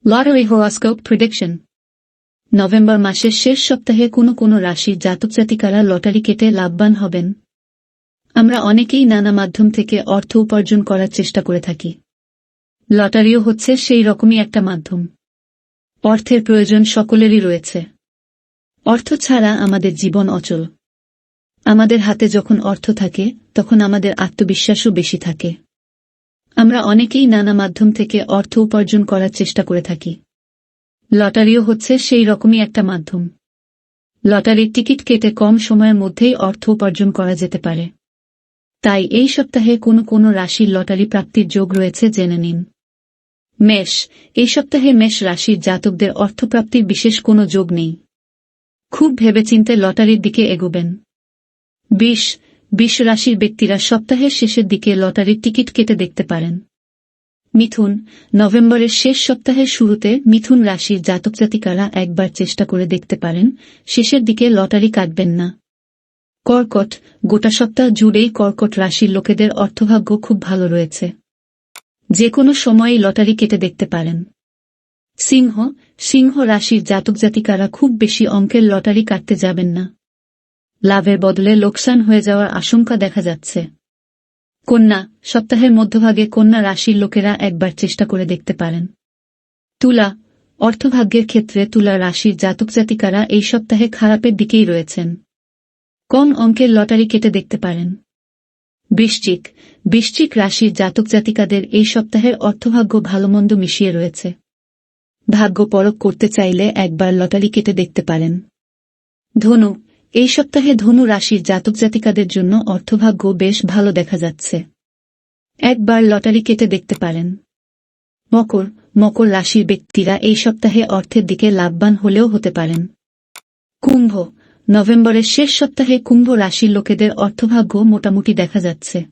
Lottery horoscope prediction. November মাসের শেষ সপ্তাহে কোনো কোনো রাশির জাতক জাতিকারা লটারি কেটে লাভবান হবেন। আমরা অনেকেই নানা মাধ্যম থেকে অর্থ উপার্জন করার চেষ্টা করে থাকি। লটারিও হচ্ছে সেই রকমই একটা মাধ্যম। অর্থের প্রয়োজন সকলেরই রয়েছে। অর্থ ছাড়া আমাদের জীবন অচল। আমাদের হাতে যখন অর্থ থাকে তখন আমাদের আত্মবিশ্বাসও বেশি থাকে। আমরা অনেকেই নানা মাধ্যম থেকে অর্থ উপার্জন করার চেষ্টা করে থাকি। লটারিও হচ্ছে সেই রকমই একটা মাধ্যম। লটারির টিকিট কেটে কম সময়ের মধ্যেই অর্থ উপার্জন করা যেতে পারে। তাই এই সপ্তাহে কোনো কোনো রাশির লটারি প্রাপ্তির যোগ রয়েছে জেনে নিন। মেষ। এই সপ্তাহে মেষ রাশির জাতকদের অর্থপ্রাপ্তির বিশেষ কোনো যোগ নেই। খুব ভেবেচিন্তে লটারির দিকে এগোবেন। বৃষ রাশির ব্যক্তিরা সপ্তাহের শেষের দিকে লটারির টিকিট কেটে দেখতে পারেন। মিথুন। নভেম্বরের শেষ সপ্তাহের শুরুতে মিথুন রাশির জাতক জাতিকারা একবার চেষ্টা করে দেখতে পারেন, শেষের দিকে লটারি কাটবেন না। কর্কট। গোটা সপ্তাহ জুড়েই কর্কট রাশির লোকেদের অর্থভাগ্য খুব ভালো রয়েছে। যে কোনো সময়েই লটারি কেটে দেখতে পারেন। সিংহ রাশির জাতক জাতিকারা খুব বেশি অঙ্কের লটারি কাটতে যাবেন না। লাভের বদলে লোকসান হয়ে যাওয়ার আশঙ্কা দেখা যাচ্ছে। কন্যা। সপ্তাহের মধ্যভাগে কন্যা রাশির লোকেরা একবার চেষ্টা করে দেখতে পারেন। তুলা। অর্থভাগ্যের ক্ষেত্রে তুলা রাশির জাতক জাতিকারা এই সপ্তাহে খারাপের দিকেই রয়েছেন। কম অঙ্কের লটারি কেটে দেখতে পারেন। বৃশ্চিক রাশির জাতক জাতিকাদের এই সপ্তাহের অর্থভাগ্য ভালোমন্দ মিশিয়ে রয়েছে। ভাগ্য পরখ করতে চাইলে একবার লটারি কেটে দেখতে পারেন। ধনু। এই সপ্তাহে ধনু রাশির জাতক জাতিকাদের জন্য অর্থভাগ্য বেশ ভালো দেখা যাচ্ছে। একবার লটারি কেটে দেখতে পারেন। মকর রাশির ব্যক্তিরা এই সপ্তাহে অর্থের দিকে লাভবান হলেও হতে পারেন। কুম্ভ। নভেম্বরের শেষ সপ্তাহে কুম্ভ রাশির লোকেদের অর্থভাগ্য মোটামুটি দেখা যাচ্ছে।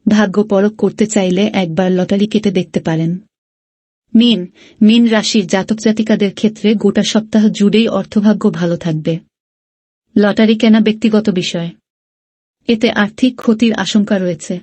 ভাগ্য পরখ করতে চাইলে একবার লটারি কেটে দেখতে পারেন। মীন রাশির জাতক জাতিকাদের ক্ষেত্রে গোটা সপ্তাহ জুড়েই অর্থভাগ্য ভালো থাকবে। লটারি কেনা ব্যক্তিগত বিষয়। এতে আর্থিক ক্ষতির আশঙ্কা রয়েছে।